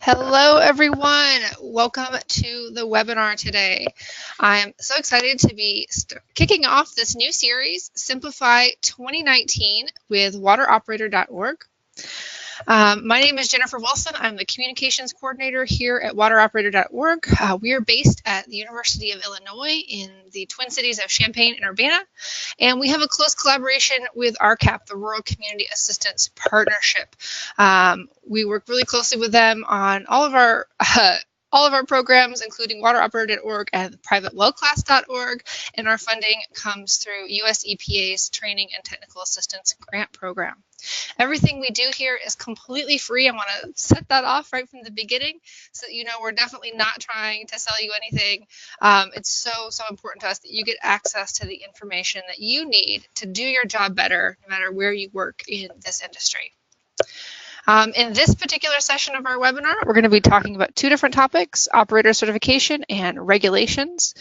Hello, everyone. Welcome to the webinar today. I'm so excited to be kicking off this new series, Simplify 2019 with wateroperator.org. My name is Jennifer Wilson. I'm the communications coordinator here at wateroperator.org. We are based at the University of Illinois in the Twin Cities of Champaign and Urbana, and we have a close collaboration with RCAP, the Rural Community Assistance Partnership. We work really closely with them on all of our programs, including wateroperator.org and privatewellclass.org, and our funding comes through US EPA's Training and Technical Assistance Grant Program. Everything we do here is completely free. I want to set that off right from the beginning so that you know we're definitely not trying to sell you anything. It's so important to us that you get access to the information that you need to do your job better, no matter where you work in this industry. In this particular session of our webinar, we're going to be talking about two different topics, operator certification and regulations.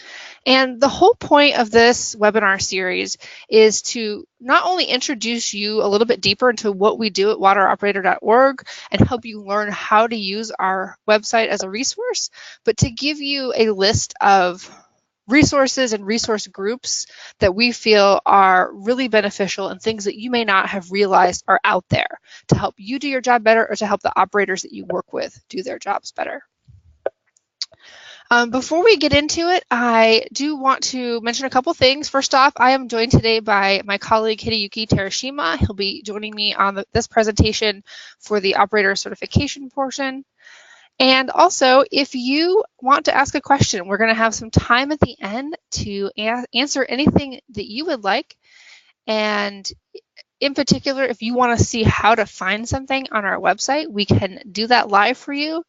And the whole point of this webinar series is to not only introduce you a little bit deeper into what we do at wateroperator.org and help you learn how to use our website as a resource, but to give you a list of resources and resource groups that we feel are really beneficial and things that you may not have realized are out there to help you do your job better or to help the operators that you work with do their jobs better. Before we get into it, I do want to mention a couple things. First off, I am joined today by my colleague Hideyuki Terashima. He'll be joining me on this presentation for the operator certification portion. And also, if you want to ask a question, we're going to have some time at the end to answer anything that you would like. And in particular, if you want to see how to find something on our website, we can do that live for you.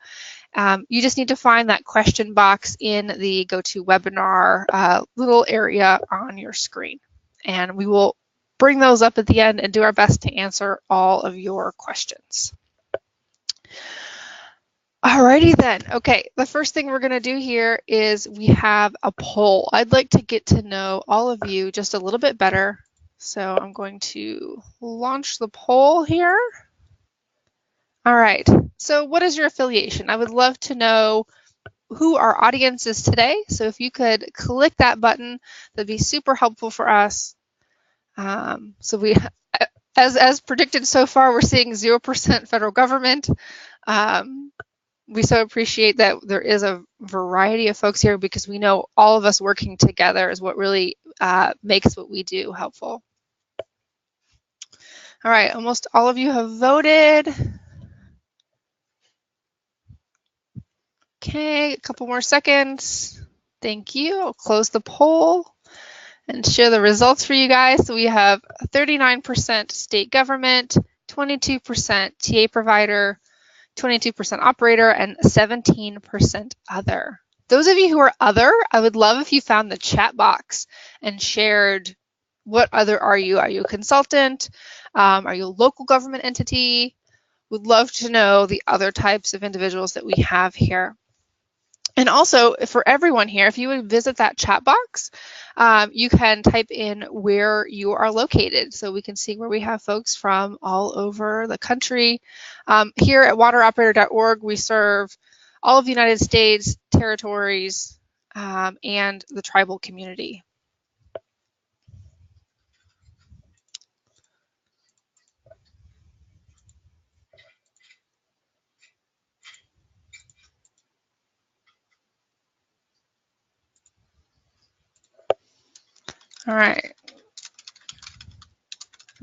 You just need to find that question box in the GoToWebinar little area on your screen. And we will bring those up at the end and do our best to answer all of your questions. Alrighty then. Okay, the first thing we're going to do here is we have a poll. I'd like to get to know all of you just a little bit better. So I'm going to launch the poll here. All right, so what is your affiliation? I would love to know who our audience is today. So if you could click that button, that'd be super helpful for us. So we, as predicted so far, we're seeing 0% federal government. We so appreciate that there is a variety of folks here because we know all of us working together is what really makes what we do helpful. All right, almost all of you have voted. Okay, a couple more seconds. Thank you. I'll close the poll and share the results for you guys. So we have 39% state government, 22% TA provider, 22% operator, and 17% other. Those of you who are other, I would love if you found the chat box and shared what other are you? Are you a consultant? Are you a local government entity? Would love to know the other types of individuals that we have here. And also, for everyone here, if you would visit that chat box, you can type in where you are located so we can see where we have folks from all over the country. Here at wateroperator.org, we serve all of the United States, territories, and the tribal community. All right. I'm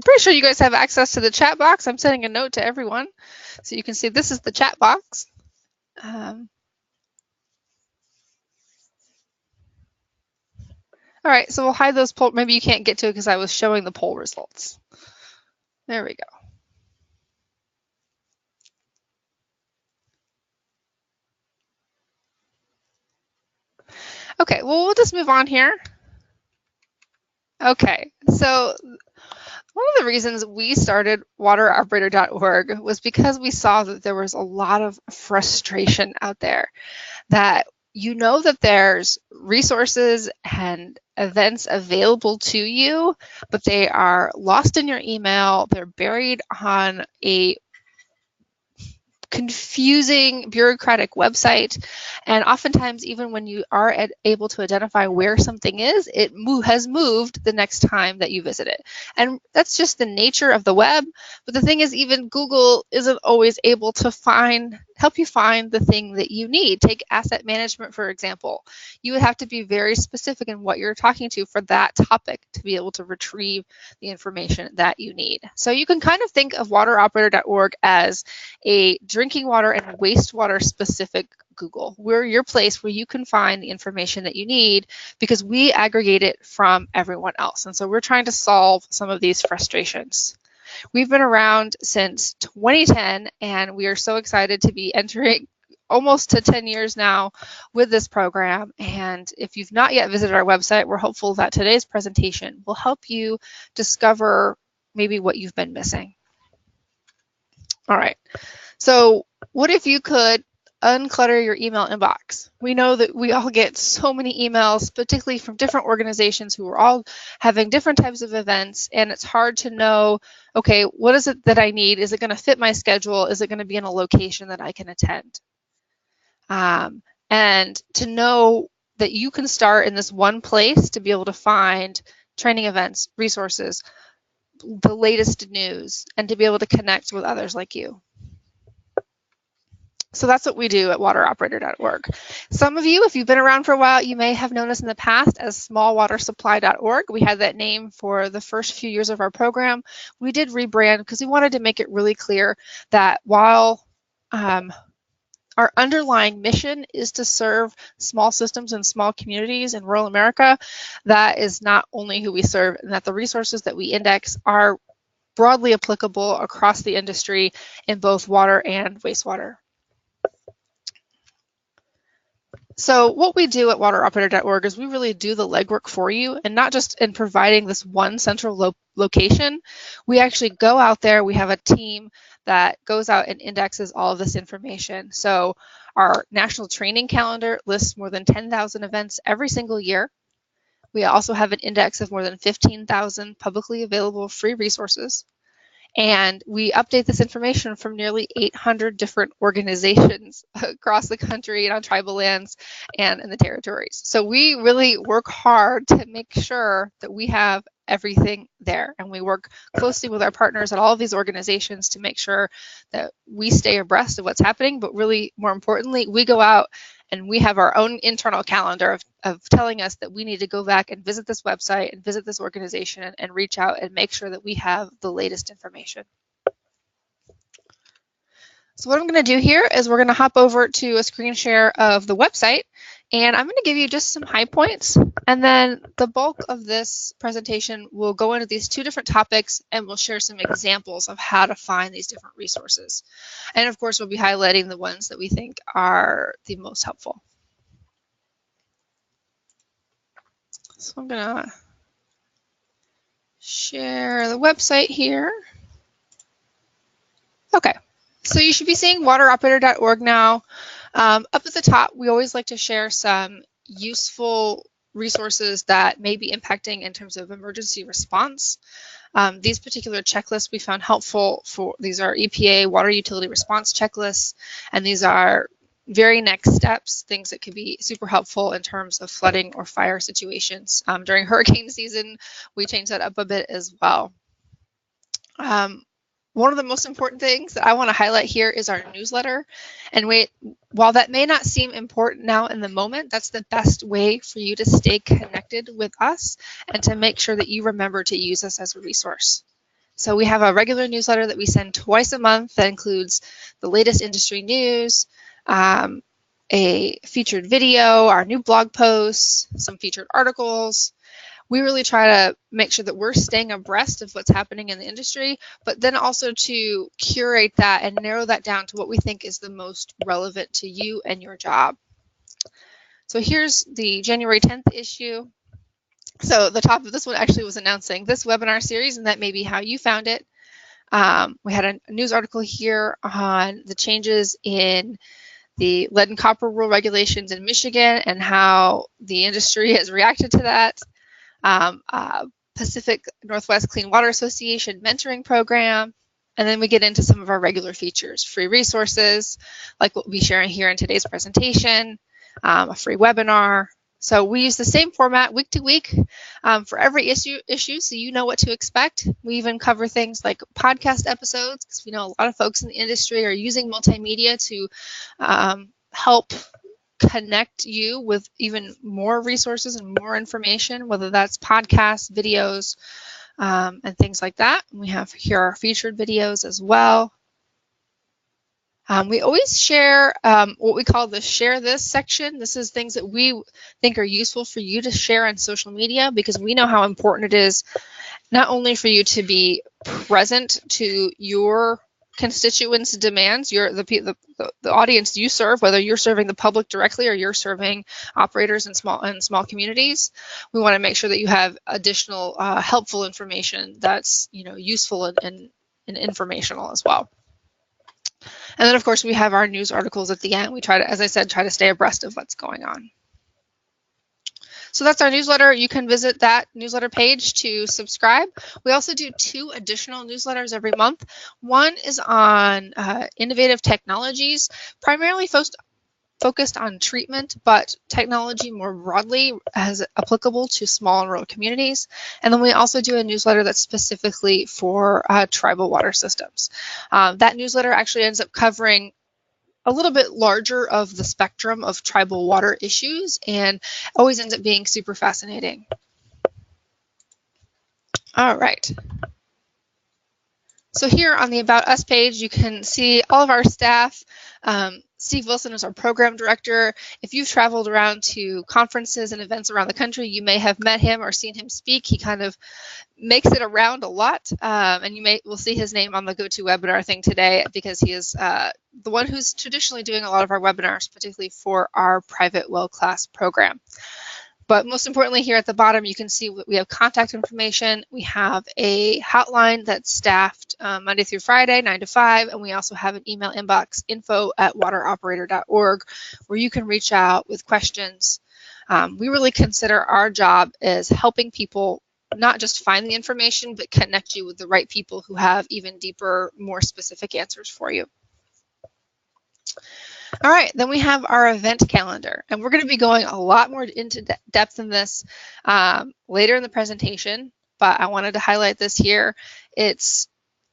pretty sure you guys have access to the chat box. I'm sending a note to everyone so you can see this is the chat box. All right, so we'll hide those poll. Maybe you can't get to it because I was showing the poll results. There we go. Okay, well, we'll just move on here. Okay, so one of the reasons we started wateroperator.org was because we saw that there was a lot of frustration out there, that you know that there's resources and events available to you, but they are lost in your email, they're buried on a confusing bureaucratic website, and oftentimes even when you are able to identify where something is, it has moved the next time that you visit it. And that's just the nature of the web. But the thing is, even Google isn't always able to help you find the thing that you need. Take asset management, for example. You would have to be very specific in what you're talking to for that topic to be able to retrieve the information that you need. So you can kind of think of wateroperator.org as a drinking water and wastewater specific Google. We're your place where you can find the information that you need because we aggregate it from everyone else. And so we're trying to solve some of these frustrations. We've been around since 2010, and we are so excited to be entering almost to 10 years now with this program. And if you've not yet visited our website, we're hopeful that today's presentation will help you discover maybe what you've been missing. All right. So what if you could unclutter your email inbox? We know that we all get so many emails, particularly from different organizations who are all having different types of events, and it's hard to know, okay, what is it that I need? Is it going to fit my schedule? Is it going to be in a location that I can attend? And to know that you can start in this one place to be able to find training events, resources, the latest news, and to be able to connect with others like you. So that's what we do at wateroperator.org. Some of you, if you've been around for a while, you may have known us in the past as smallwatersupply.org. We had that name for the first few years of our program. We did rebrand because we wanted to make it really clear that while our underlying mission is to serve small systems and small communities in rural America, that is not only who we serve, and that the resources that we index are broadly applicable across the industry in both water and wastewater. So what we do at wateroperator.org is we really do the legwork for you, and not just in providing this one central location. We actually go out there. We have a team that goes out and indexes all of this information. So our national training calendar lists more than 10,000 events every single year. We also have an index of more than 15,000 publicly available free resources. And we update this information from nearly 800 different organizations across the country and on tribal lands and in the territories. So we really work hard to make sure that we have everything there. And we work closely with our partners at all of these organizations to make sure that we stay abreast of what's happening. But really, more importantly, we go out and we have our own internal calendar of telling us that we need to go back and visit this website and visit this organization and reach out and make sure that we have the latest information. So what I'm going to do here is we're going to hop over to a screen share of the website, and I'm going to give you just some high points, and then the bulk of this presentation will go into these two different topics, and we'll share some examples of how to find these different resources. And of course, we'll be highlighting the ones that we think are the most helpful. So I'm going to share the website here. Okay. So you should be seeing wateroperator.org now. Up at the top, we always like to share some useful resources that may be impacting in terms of emergency response. These particular checklists we found helpful these are EPA water utility response checklists, and these are very next steps, things that could be super helpful in terms of flooding or fire situations. During hurricane season, we changed that up a bit as well. One of the most important things that I want to highlight here is our newsletter. And while that may not seem important now in the moment, that's the best way for you to stay connected with us and to make sure that you remember to use us as a resource. So we have a regular newsletter that we send twice a month that includes the latest industry news, a featured video, our new blog posts, some featured articles. We really try to make sure that we're staying abreast of what's happening in the industry, but then also to curate that and narrow that down to what we think is the most relevant to you and your job. So here's the January 10th issue. So the top of this one actually was announcing this webinar series, and that may be how you found it. We had a news article here on the changes in the lead and copper rule regulations in Michigan and how the industry has reacted to that. Pacific Northwest Clean Water Association mentoring program, And then we get into some of our regular features, free resources, like what we'll be sharing here in today's presentation, a free webinar. So we use the same format week to week for every issue, so you know what to expect. We even cover things like podcast episodes, because we know a lot of folks in the industry are using multimedia to help connect you with even more resources and more information, whether that's podcasts, videos, and things like that. We have here our featured videos as well. We always share what we call the share this section. This is things that we think are useful for you to share on social media, because we know how important it is not only for you to be present to your constituents' demands, the audience you serve, whether you're serving the public directly or you're serving operators in small communities. We want to make sure that you have additional helpful information that's useful and informational as well. And then, of course, we have our news articles at the end. We try to, as I said, try to stay abreast of what's going on. So that's our newsletter. You can visit that newsletter page to subscribe. We also do 2 additional newsletters every month. One is on innovative technologies, primarily focused on treatment, but technology more broadly as applicable to small and rural communities. And then we also do a newsletter that's specifically for tribal water systems. That newsletter actually ends up covering a little bit larger of the spectrum of tribal water issues, and always ends up being super fascinating. All right. So here on the About Us page, you can see all of our staff. Steve Wilson is our program director. If you've traveled around to conferences and events around the country, you may have met him or seen him speak. He kind of makes it around a lot, and we'll see his name on the GoToWebinar thing today, because he is the one who's traditionally doing a lot of our webinars, particularly for our private well class program. But most importantly, here at the bottom, you can see we have contact information. We have a hotline that's staffed Monday through Friday, 9 to 5, and we also have an email inbox, info@wateroperator.org, where you can reach out with questions. We really consider our job as helping people not just find the information, but connect you with the right people who have even deeper, more specific answers for you. All right, then we have our event calendar, and we're going to be going a lot more into depth in this later in the presentation, but I wanted to highlight this here.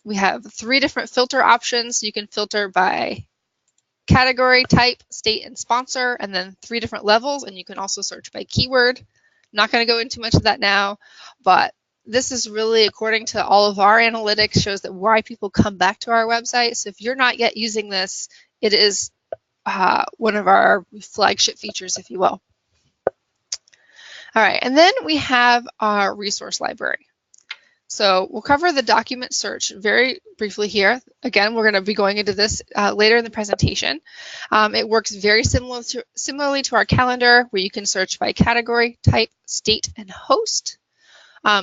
We have 3 different filter options. You can filter by category, type, state, and sponsor, and then 3 different levels, and you can also search by keyword. I'm not going to go into much of that now, but this is really, according to all of our analytics, shows that why people come back to our website. So if you're not yet using this, it is one of our flagship features, if you will. All right, and then we have our resource library. So we'll cover the document search very briefly here. Again, we're going to be going into this later in the presentation. It works very similarly to our calendar, where you can search by category, type, state, and host.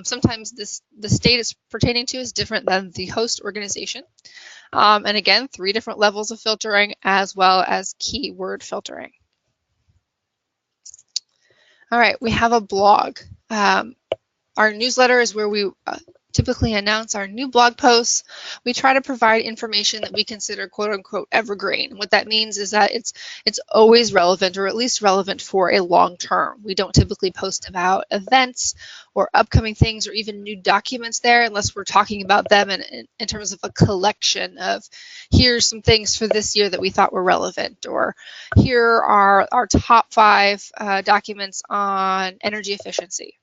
Sometimes the state it's pertaining to is different than the host organization. And again, 3 different levels of filtering, as well as keyword filtering. All right, we have a blog. Our newsletter is where we typically announce our new blog posts. We try to provide information that we consider quote unquote evergreen. What that means is that it's always relevant, or at least relevant for a long term. We don't typically post about events or upcoming things or even new documents there, unless we're talking about them in terms of a collection of, here's some things for this year that we thought were relevant, or here are our top 5 documents on energy efficiency.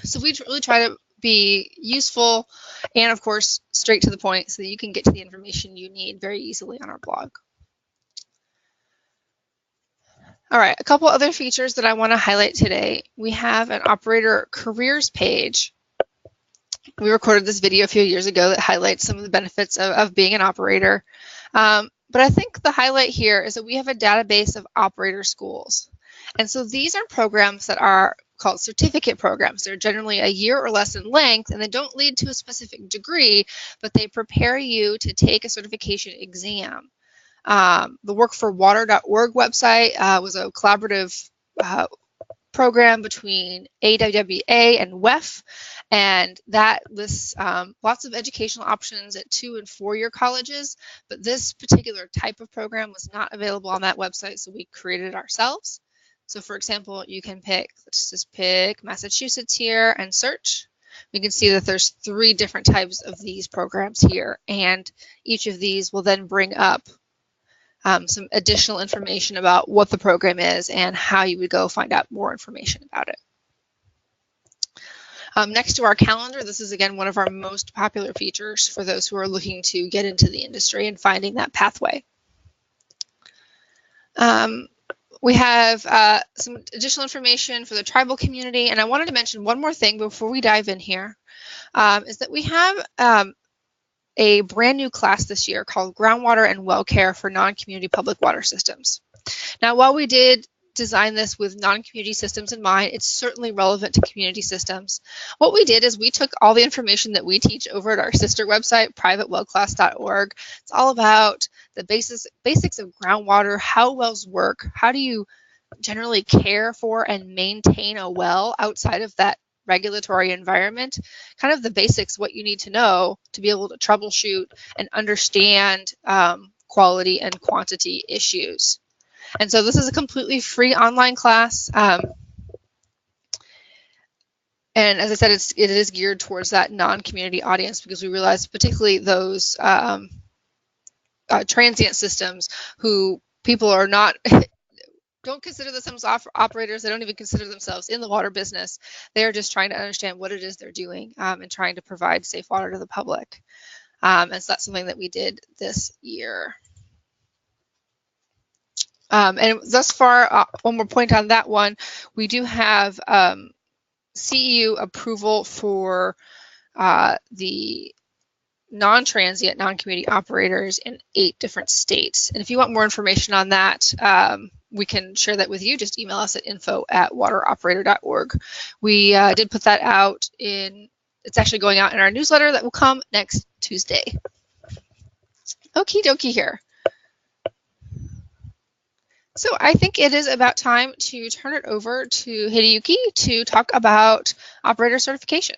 So we really try to be useful and, of course, straight to the point, so that you can get to the information you need very easily on our blog. All right, a couple other features that I want to highlight today. We have an operator careers page. We recorded this video a few years ago that highlights some of the benefits of being an operator. But I think the highlight here is that we have a database of operator schools. And so these are programs that are called certificate programs. They're generally a year or less in length, and they don't lead to a specific degree, but they prepare you to take a certification exam. The workforwater.org website was a collaborative program between AWWA and WEF, and that lists lots of educational options at 2- and 4-year colleges, but this particular type of program was not available on that website, so we created it ourselves. So for example, you can pick, let's just pick Massachusetts here and search. We can see that there's 3 different types of these programs here, and each of these will then bring up some additional information about what the program is and how you would go find out more information about it. Next to our calendar, this is again one of our most popular features for those who are looking to get into the industry and finding that pathway. We have some additional information for the tribal community, and I wanted to mention one more thing before we dive in here, is that we have a brand new class this year called Groundwater and Well Care for Non-Community Public Water Systems. Now, while we did design this with non-community systems in mind, it's certainly relevant to community systems. What we did is we took all the information that we teach over at our sister website, privatewellclass.org. It's all about the basics of groundwater, how wells work, how do you generally care for and maintain a well outside of that regulatory environment, kind of the basics, what you need to know to be able to troubleshoot and understand quality and quantity issues. And so this is a completely free online class. And as I said, it is geared towards that non-community audience, because we realize particularly those transient systems who people are not don't consider themselves operators. They don't even consider themselves in the water business. They're just trying to understand what it is they're doing and trying to provide safe water to the public. And so that's something that we did this year. And thus far, one more point on that one, we do have CEU approval for the non-transient, non-community operators in 8 different states. And if you want more information on that, we can share that with you. Just email us at info@wateroperator.org. We did put that out it's actually going out in our newsletter that will come next Tuesday. Okie dokie here. So I think it is about time to turn it over to Hideyuki to talk about operator certification.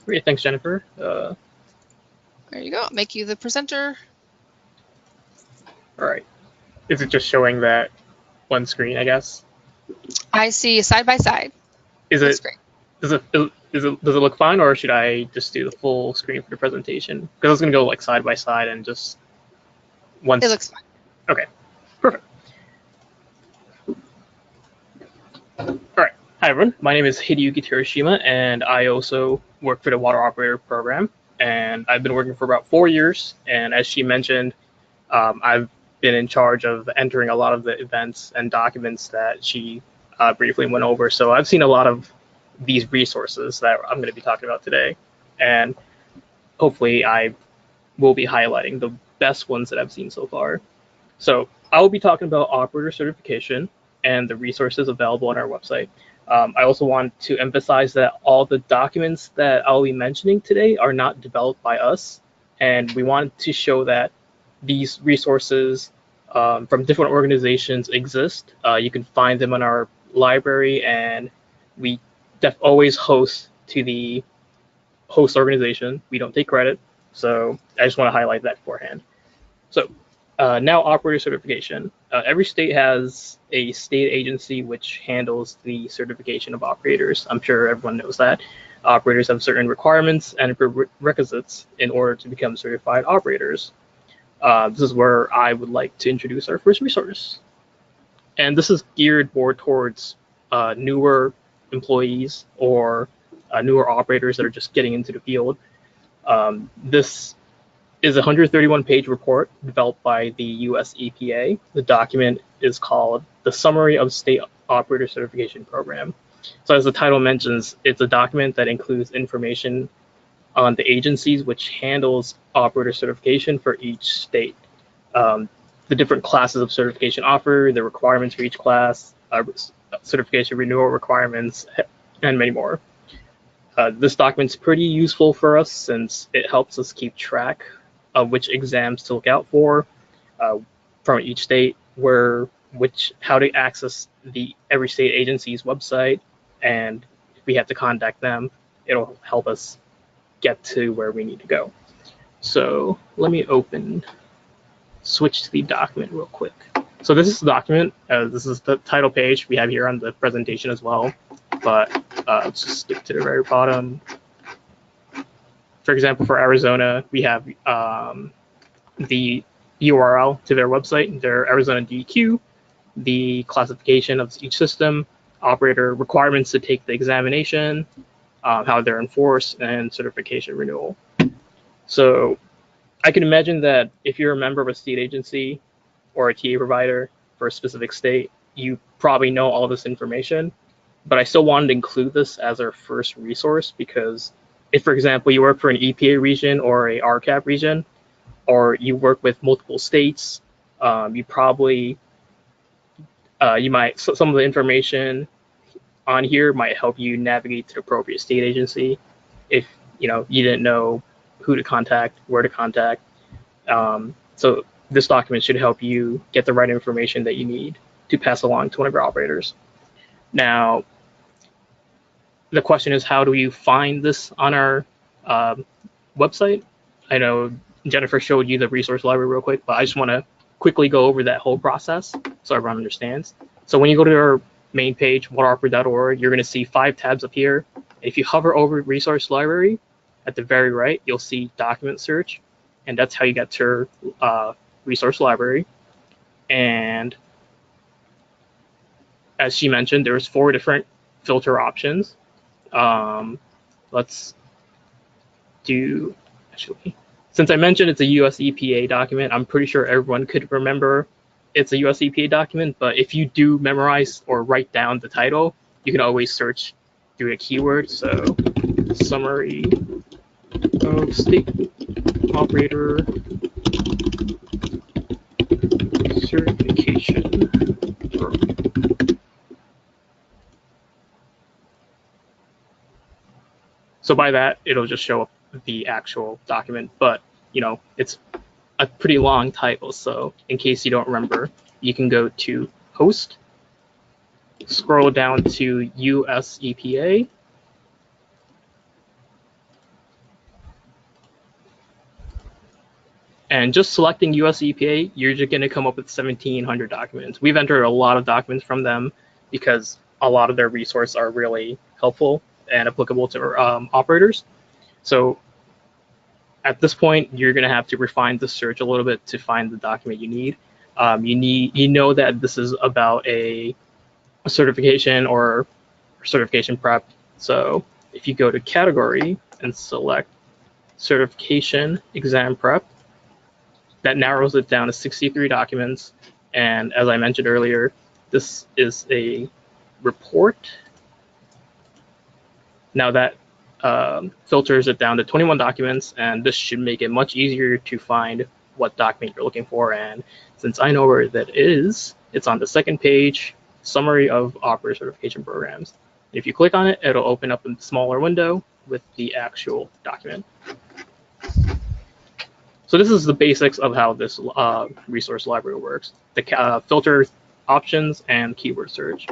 Great, thanks, Jennifer. There you go. I'll make you the presenter. All right. Is it just showing that one screen, I guess? I see side by side. That's great. Does it look fine, or should I just do the full screen for the presentation? Because I was gonna go like side by side and just once. It looks fine. Okay, perfect. All right. Hi, everyone. My name is Hideyuki Terashima, and I also work for the Water Operator program. And I've been working for about 4 years. And as she mentioned, I've been in charge of entering a lot of the events and documents that she briefly went over. So I've seen a lot of these resources that I'm going to be talking about today. And hopefully I will be highlighting the best ones that I've seen so far. So I will be talking about operator certification and the resources available on our website. I also want to emphasize that all the documents that I'll be mentioning today are not developed by us. And we want to show that these resources from different organizations exist. You can find them on our library, and we always host to the host organization. We don't take credit. So I just want to highlight that beforehand. So now operator certification. Every state has a state agency which handles the certification of operators. I'm sure everyone knows that. Operators have certain requirements and prerequisites in order to become certified operators. This is where I would like to introduce our first resource. And this is geared more towards newer employees or newer operators that are just getting into the field. This is a 131-page report developed by the US EPA. The document is called The Summary of State Operator Certification Program. So as the title mentions, it's a document that includes information on the agencies which handles operator certification for each state. The different classes of certification offered, the requirements for each class, certification renewal requirements, and many more. This document's pretty useful for us since it helps us keep track of which exams to look out for from each state, how to access every state agency's website, and if we have to contact them, it'll help us get to where we need to go. So let me switch to the document real quick. So this is the document. This is the title page we have here on the presentation as well, but let's just skip to the very bottom. For example, for Arizona, we have the URL to their website, their Arizona DEQ, the classification of each system, operator requirements to take the examination, how they're enforced, and certification renewal. So I can imagine that if you're a member of a state agency or a TA provider for a specific state, you probably know all this information, but I still wanted to include this as our first resource because if, for example, you work for an EPA region or a RCAP region, or you work with multiple states, you probably, some of the information on here might help you navigate to the appropriate state agency if you didn't know who to contact, where to contact. So this document should help you get the right information that you need to pass along to one of your operators. Now, the question is, how do you find this on our website? I know Jennifer showed you the resource library real quick, but I just want to quickly go over that whole process so everyone understands. So when you go to our main page, wateroperator.org, you're going to see 5 tabs up here. If you hover over resource library, at the very right, you'll see document search, and that's how you get to resource library. And as she mentioned, there's 4 different filter options. Let's do, actually, since I mentioned it's a US EPA document, I'm pretty sure everyone could remember it's a US EPA document, but if you do memorize or write down the title, you can always search through a keyword. So summary of state operator certification program. So by that, it'll just show up the actual document, but it's a pretty long title. So in case you don't remember, you can go to host, scroll down to US EPA, and just selecting US EPA, you're just going to come up with 1,700 documents. We've entered a lot of documents from them because a lot of their resources are really helpful and applicable to operators. So at this point, you're going to have to refine the search a little bit to find the document you need. You know that this is about a certification or certification prep. So if you go to category and select certification exam prep, that narrows it down to 63 documents. And as I mentioned earlier, this is a report. Now that filters it down to 21 documents, and this should make it much easier to find what document you're looking for. And since I know where that is, it's on the second page, summary of operator certification programs. If you click on it, it'll open up a smaller window with the actual document. So this is the basics of how this resource library works, the filter options and keyword search.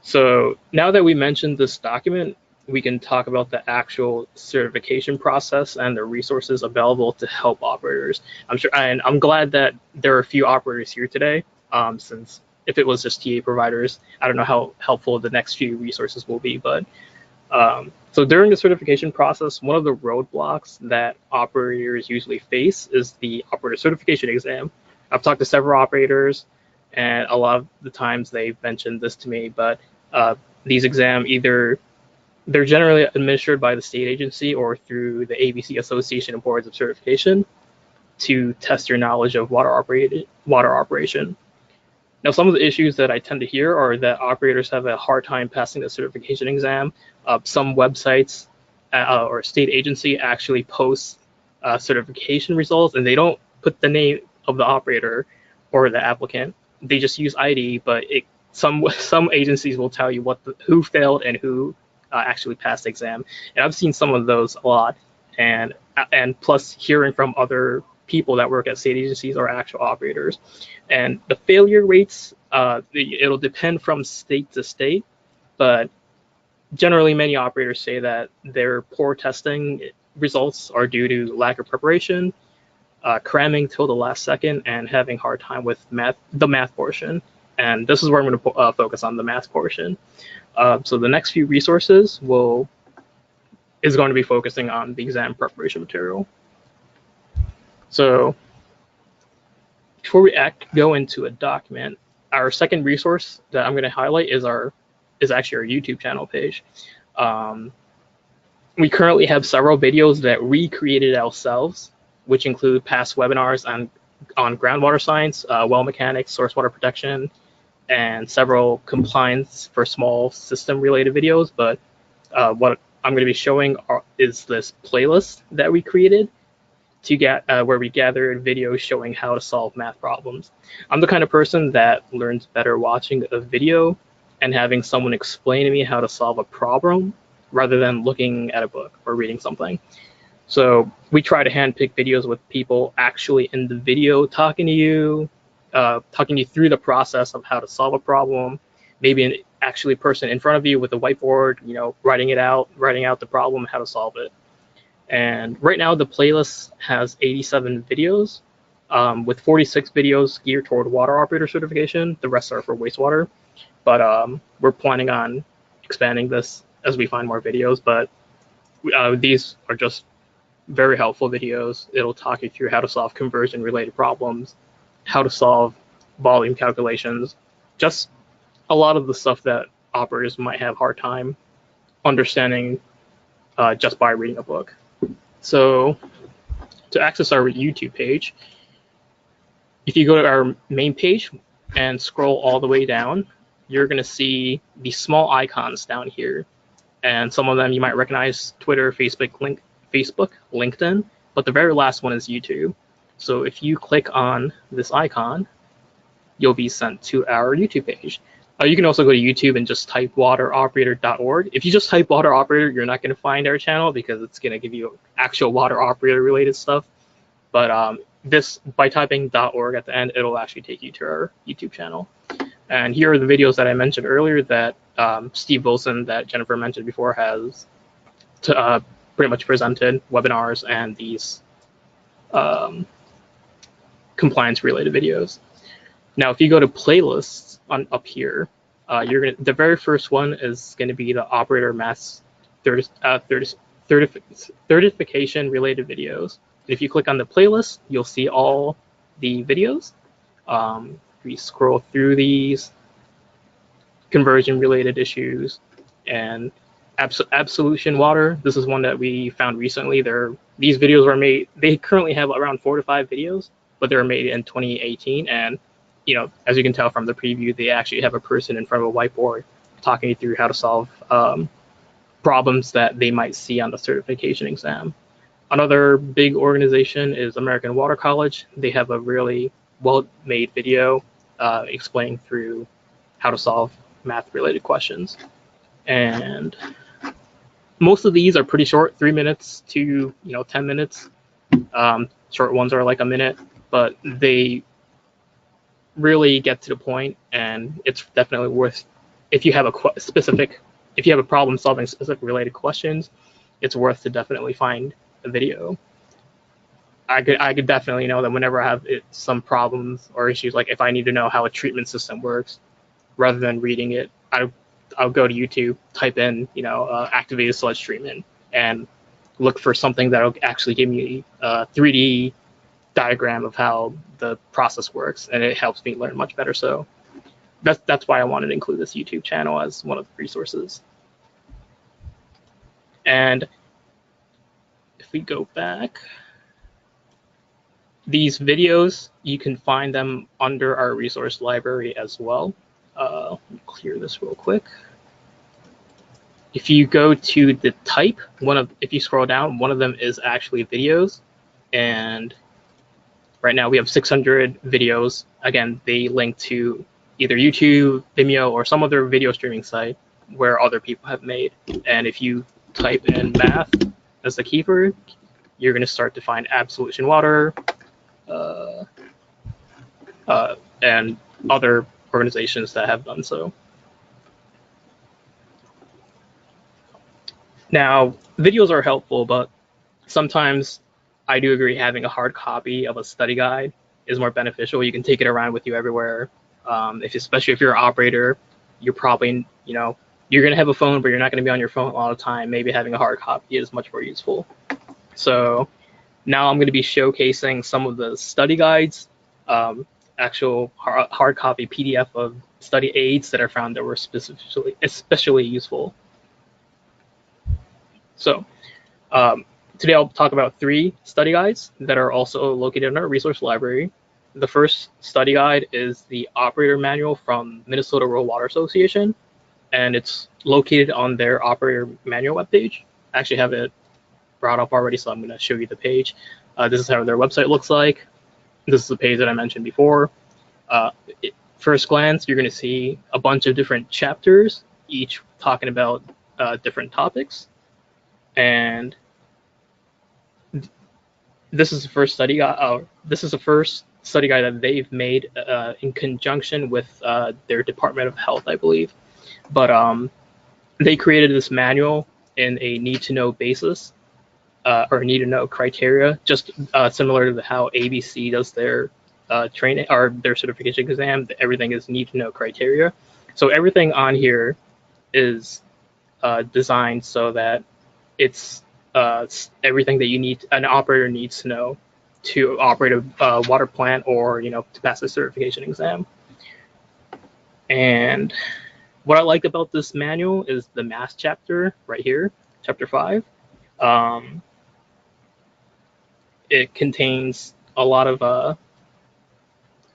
So now that we mentioned this document, we can talk about the actual certification process and the resources available to help operators. I'm glad that there are a few operators here today, since if it was just TA providers, I don't know how helpful the next few resources will be. But so during the certification process, one of the roadblocks that operators usually face is the operator certification exam. I've talked to several operators, and a lot of the times they've mentioned this to me, but these exams they're generally administered by the state agency or through the ABC Association of Boards of Certification to test your knowledge of water operation. Now, some of the issues that I tend to hear are that operators have a hard time passing the certification exam. Some websites or state agency actually posts certification results, and they don't put the name of the operator or the applicant. They just use ID, but some agencies will tell you who failed and who actually passed the exam. And I've seen some of those a lot. And plus, hearing from other people that work at state agencies are actual operators. And the failure rates, it'll depend from state to state, but generally many operators say that their poor testing results are due to lack of preparation, cramming till the last second, and having a hard time with the math portion. And this is where I'm going to focus on the math portion. So the next few resources is going to be focusing on the exam preparation material. So before we go into a document, our second resource that I'm going to highlight is actually our YouTube channel page. We currently have several videos that we created ourselves, which include past webinars on groundwater science, well mechanics, source water protection, and several compliance for small system related videos. But what I'm going to be showing is this playlist that we created to get where we gathered videos showing how to solve math problems. I'm the kind of person that learns better watching a video and having someone explain to me how to solve a problem rather than looking at a book or reading something. So we try to handpick videos with people actually in the video talking to you through the process of how to solve a problem, maybe an actually person in front of you with a whiteboard, writing out the problem, how to solve it. And right now the playlist has 87 videos, with 46 videos geared toward water operator certification. The rest are for wastewater, but we're planning on expanding this as we find more videos. But these are just very helpful videos. It'll talk you through how to solve conversion related problems, how to solve volume calculations, just a lot of the stuff that operators might have a hard time understanding just by reading a book. So to access our YouTube page, if you go to our main page and scroll all the way down, you're going to see these small icons down here. And some of them you might recognize: Twitter, Facebook, LinkedIn, but the very last one is YouTube. So if you click on this icon, you'll be sent to our YouTube page. You can also go to YouTube and just type wateroperator.org. If you just type water operator, you're not going to find our channel because it's going to give you actual water operator related stuff. But by typing .org at the end, it'll actually take you to our YouTube channel. And here are the videos that I mentioned earlier that Steve Wilson, that Jennifer mentioned before, has pretty much presented webinars and these compliance related videos. Now, if you go to playlists up here, the very first one is going to be the operator math certification related videos. And if you click on the playlist, you'll see all the videos. We scroll through these conversion related issues and absolution water. This is one that we found recently. These videos were made. They currently have around 4 to 5 videos, but they were made in 2018. And as you can tell from the preview, they actually have a person in front of a whiteboard talking you through how to solve problems that they might see on the certification exam. Another big organization is American Water College. They have a really well-made video explaining through how to solve math-related questions. And most of these are pretty short, 3 minutes to 10 minutes. Short ones are like a minute, but they really get to the point, and it's definitely worth, if you have a problem solving specific related questions, it's worth to definitely find a video. I could definitely know that whenever I have some problems or issues, like if I need to know how a treatment system works, rather than reading it, I'll go to YouTube, type in activated sludge treatment, and look for something that'll actually give me a 3D diagram of how the process works, and it helps me learn much better. So that's why I wanted to include this YouTube channel as one of the resources. And if we go back, these videos, you can find them under our resource library as well. Let me clear this real quick. If you go to the type, if you scroll down, one of them is actually videos, and right now we have 600 videos. Again, they link to either YouTube, Vimeo, or some other video streaming site where other people have made. And if you type in math as the keyword, you're going to start to find absolution water, uh, and other organizations that have done so. Now, videos are helpful, but sometimes I do agree having a hard copy of a study guide is more beneficial. You can take it around with you everywhere. Especially if you're an operator, you're probably, you're going to have a phone, but you're not going to be on your phone a lot of time. Maybe having a hard copy is much more useful. So now I'm going to be showcasing some of the study guides, actual hard copy PDF of study aids that I found that were especially useful. So today I'll talk about 3 study guides that are also located in our resource library. The first study guide is the operator manual from Minnesota Rural Water Association, and it's located on their operator manual webpage. I actually have it brought up already, so I'm going to show you the page. This is how their website looks like. This is the page that I mentioned before. First glance, you're going to see a bunch of different chapters, each talking about different topics. And this is the first study guide. This is the first study guide that they've made in conjunction with their Department of Health, I believe. But they created this manual in a need-to-know basis, or need-to-know criteria, just similar to how ABC does their training or their certification exam. Everything is need-to-know criteria. So everything on here is designed so that it's everything that an operator needs to know to operate a water plant or to pass the certification exam. And what I like about this manual is the math chapter right here, chapter 5. It contains a lot of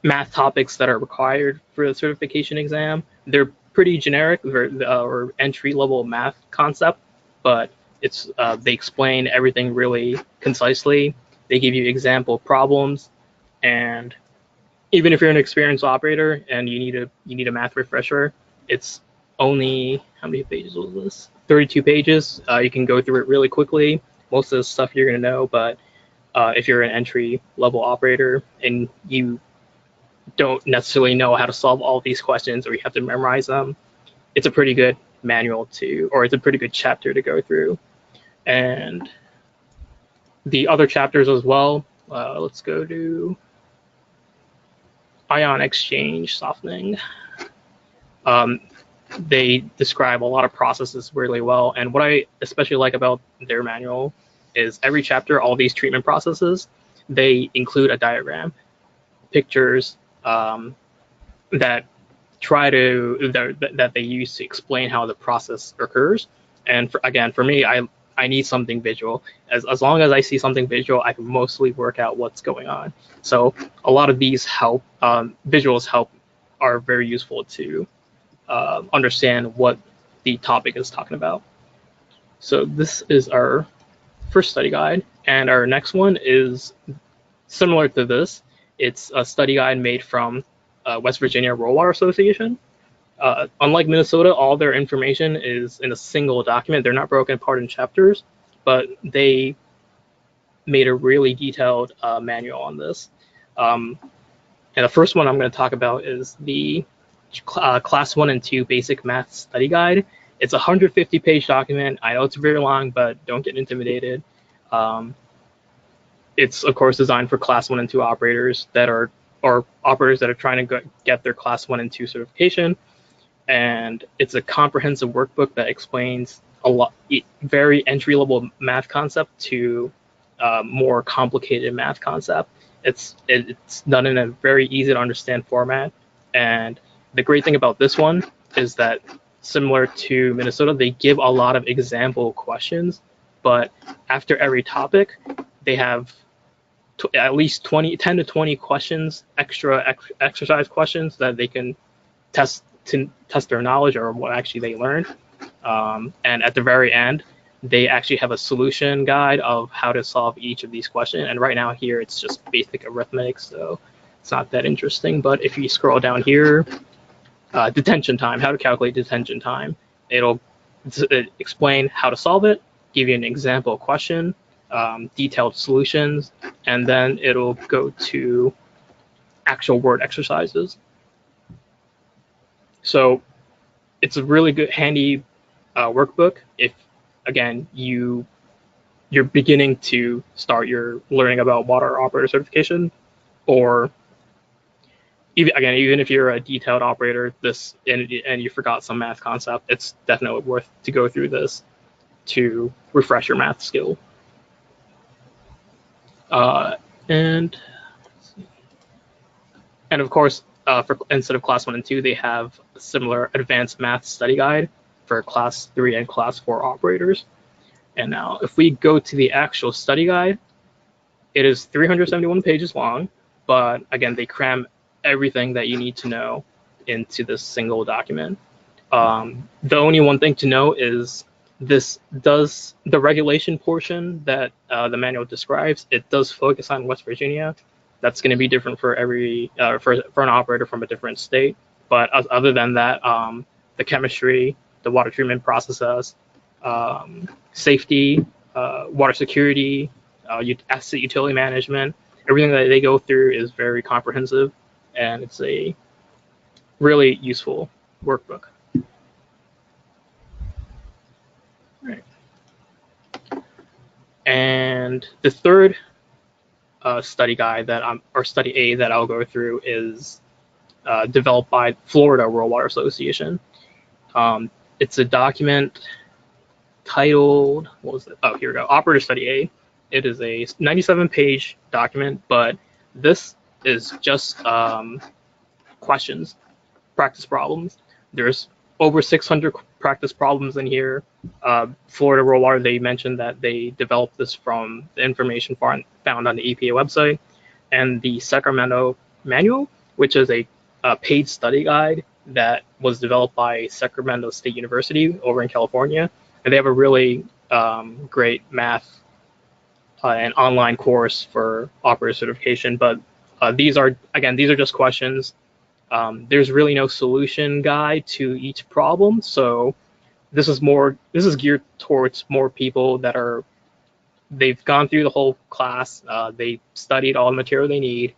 math topics that are required for the certification exam. They're pretty generic or entry-level math concept, but they explain everything really concisely. They give you example problems, and even if you're an experienced operator and you need a math refresher, it's only, how many pages was this? 32 pages. You can go through it really quickly. Most of the stuff you're going to know, but if you're an entry level operator and you don't necessarily know how to solve all these questions or you have to memorize them, it's a pretty good manual or it's a pretty good chapter to go through. And the other chapters as well, let's go to ion exchange softening. They describe a lot of processes really well, and what I especially like about their manual is every chapter, all these treatment processes, they include a diagram, pictures that they use to explain how the process occurs. And for me, I need something visual. As long as I see something visual, I can mostly work out what's going on. So a lot of these visuals are very useful to understand what the topic is talking about. So this is our first study guide, and our next one is similar to this. It's a study guide made from West Virginia Rural Water Association. Unlike Minnesota, all their information is in a single document. They're not broken apart in chapters, but they made a really detailed manual on this. And the first one I'm going to talk about is the Class 1 and 2 Basic Math Study Guide. It's a 150-page document. I know it's very long, but don't get intimidated. It's, of course, designed for Class 1 and 2 operators or operators that are trying to get their Class 1 and 2 certification. And it's a comprehensive workbook that explains a lot, very entry-level math concept to more complicated math concept. It's done in a very easy to understand format. And the great thing about this one is that, similar to Minnesota, they give a lot of example questions, but after every topic, they have at least 10 to 20 questions, extra exercise questions that they can test their knowledge or what actually they learned. And at the very end, they actually have a solution guide of how to solve each of these questions. And right now here, it's just basic arithmetic, so it's not that interesting. But if you scroll down here, detention time, how to calculate detention time, it'll explain how to solve it, give you an example question, detailed solutions, and then it'll go to actual word exercises. So it's a really good, handy workbook if, again, you're beginning to start your learning about water operator certification, or even if you're a detailed operator, and you forgot some math concept, it's definitely worth to go through this to refresh your math skill. And of course, instead of class 1 and 2, they have a similar advanced math study guide for class 3 and class 4 operators. And now if we go to the actual study guide, it is 371 pages long, but again, they cram everything that you need to know into this single document. The only one thing to know is the regulation portion that the manual describes, it does focus on West Virginia. That's going to be different for for an operator from a different state. But other than that, the chemistry, the water treatment processes, safety, water security, asset utility management, everything that they go through is very comprehensive, and it's a really useful workbook. Right. And the third study guide or study aid that I'll go through is developed by Florida Rural Water Association. It's a document titled, what was it? Oh, here we go, Operator Study Aid. It is a 97-page document, but this is just questions, practice problems. There's over 600 practice problems in here. Florida Rural Water, they mentioned that they developed this from the information found on the EPA website, and the Sacramento Manual, which is a paid study guide that was developed by Sacramento State University over in California. And they have a really great math and online course for operator certification. But these are just questions. There's really no solution guide to each problem. So this is geared towards more people that they've gone through the whole class. They studied all the material they need,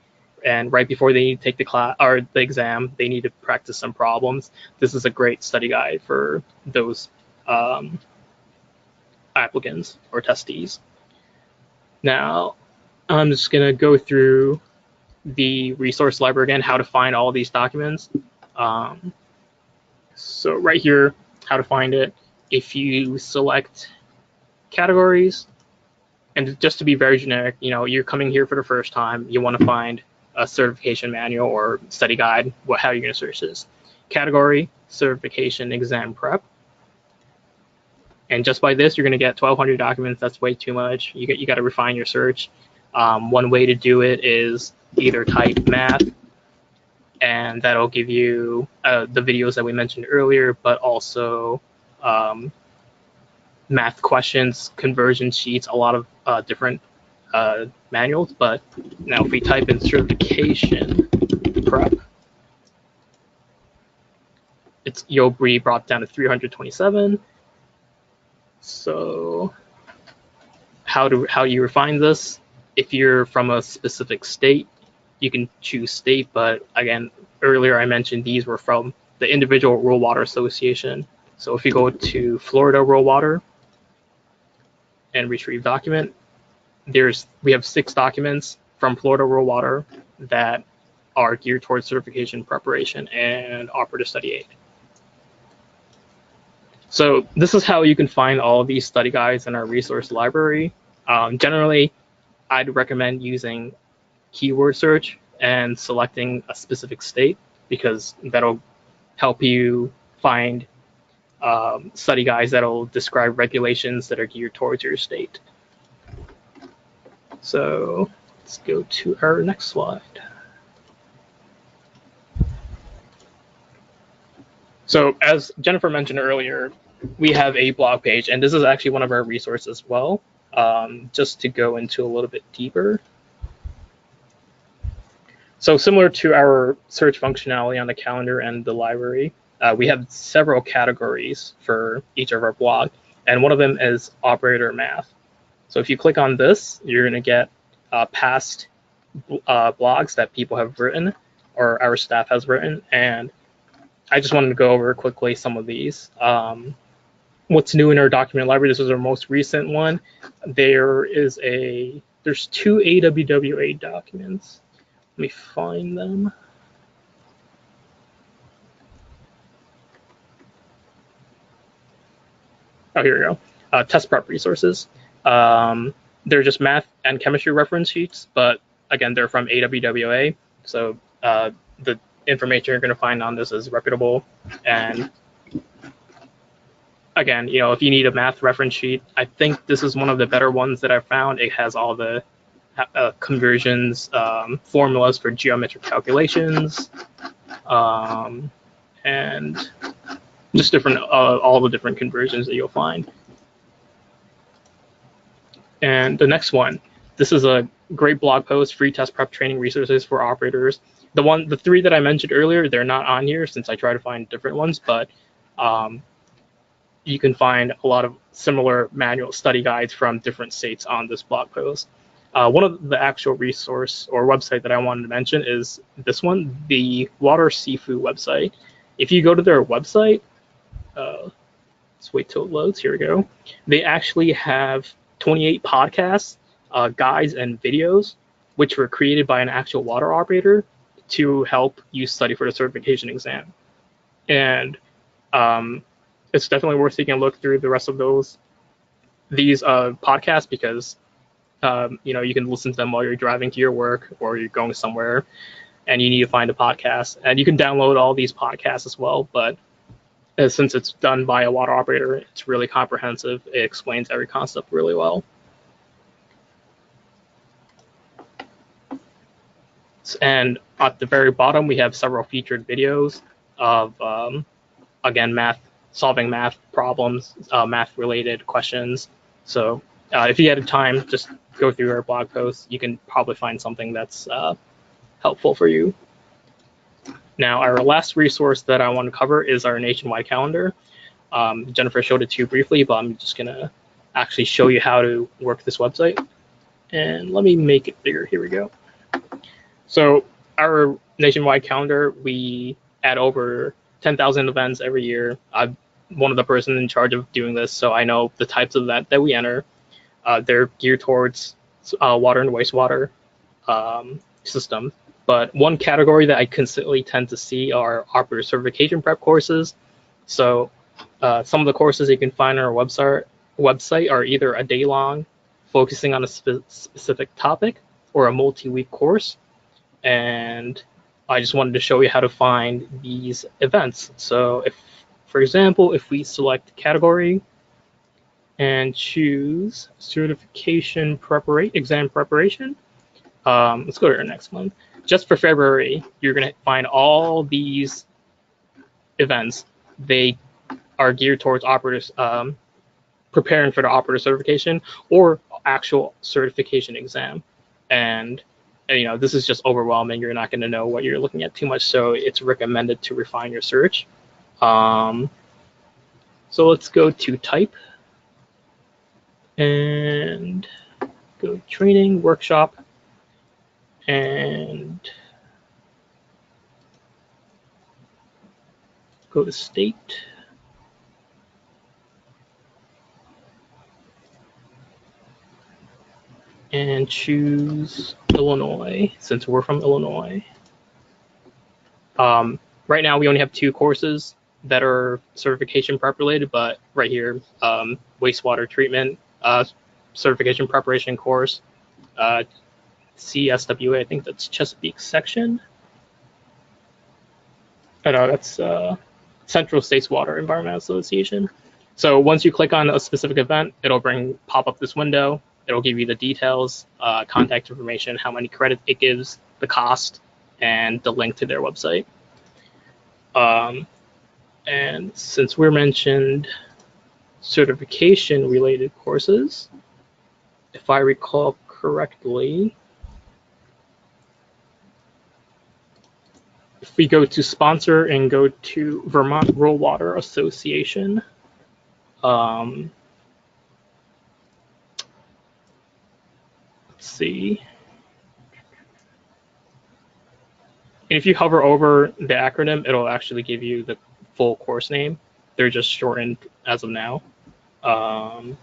and right before they need to take the class or the exam, they need to practice some problems. This is a great study guide for those applicants or testees. Now, I'm just going to go through the resource library again, how to find all these documents. So right here, how to find it. If you select categories, and just to be very generic, you're coming here for the first time, you want to find a certification manual or study guide, how are you going to search this? Category, certification, exam prep. And just by this, you're going to get 1,200 documents. That's way too much. You got to refine your search. One way to do it is either type math, and that'll give you the videos that we mentioned earlier, but also math questions, conversion sheets, a lot of different manuals. But now if we type in certification prep, you'll be brought down to 327. So how do you refine this? If you're from a specific state, you can choose state, but again, earlier I mentioned these were from the individual Rural Water Association. So if you go to Florida Rural Water and retrieve document, we have 6 documents from Florida Rural Water that are geared towards certification preparation and operator study aid. So this is how you can find all of these study guides in our resource library. Generally, I'd recommend using keyword search and selecting a specific state, because that'll help you find study guides that'll describe regulations that are geared towards your state. So let's go to our next slide. So as Jennifer mentioned earlier, we have a blog page, and this is actually one of our resources as well, just to go into a little bit deeper. So similar to our search functionality on the calendar and the library, we have several categories for each of our blog, and one of them is operator math. So if you click on this, you're going to get past blogs that people have written or our staff has written. And I just wanted to go over quickly some of these. What's new in our document library? This is our most recent one. There's two AWWA documents. Let me find them. Oh, here we go. Test prep resources. They're just math and chemistry reference sheets, but again, they're from AWWA. So the information you're going to find on this is reputable. And again, if you need a math reference sheet, I think this is one of the better ones that I've found. It has all the conversions, formulas for geometric calculations, and just different, all the different conversions that you'll find. And the next one, this is a great blog post, free test prep training resources for operators. The three that I mentioned earlier, they're not on here since I try to find different ones, but you can find a lot of similar manual study guides from different states on this blog post. One of the actual resource or website that I wanted to mention is this one, the Water Seafood website. If you go to their website, let's wait till it loads. Here we go. They actually have 28 podcasts, guides, and videos, which were created by an actual water operator to help you study for the certification exam. And it's definitely worth taking a look through the rest of these podcasts because you can listen to them while you're driving to your work or you're going somewhere and you need to find a podcast. And you can download all these podcasts as well, but since it's done by a water operator, it's really comprehensive. It explains every concept really well. And at the very bottom, we have several featured videos of, again, solving math problems, math-related questions. So if you had time, just go through our blog post. You can probably find something that's helpful for you. Now, our last resource that I want to cover is our nationwide calendar. Jennifer showed it to you briefly, but I'm just going to actually show you how to work this website. And let me make it bigger. Here we go. So our nationwide calendar, we add over 10,000 events every year. I'm one of the persons in charge of doing this, so I know the types of event that we enter. They're geared towards water and wastewater system. But one category that I consistently tend to see are operator certification prep courses. So some of the courses you can find on our website are either a day-long, focusing on a specific topic, or a multi-week course. And I just wanted to show you how to find these events. So for example, if we select category and choose certification exam preparation, let's go to our next one. Just for February, you're going to find all these events. They are geared towards operators preparing for the operator certification or actual certification exam. And this is just overwhelming. You're not going to know what you're looking at too much, so it's recommended to refine your search. So let's go to type and go training, workshop, and go to state. And choose Illinois, since we're from Illinois. Right now, we only have 2 courses that are certification prep related, but right here, wastewater treatment certification preparation course, CSWA, I think that's Chesapeake section. I know that's Central States Water Environmental Association. So once you click on a specific event, it'll pop up this window. It'll give you the details, contact information, how many credits it gives, the cost, and the link to their website. And since we're mentioned certification-related courses, if I recall correctly, if we go to sponsor and go to Vermont Rural Water Association, see. And if you hover over the acronym, it'll actually give you the full course name. They're just shortened as of now. Let's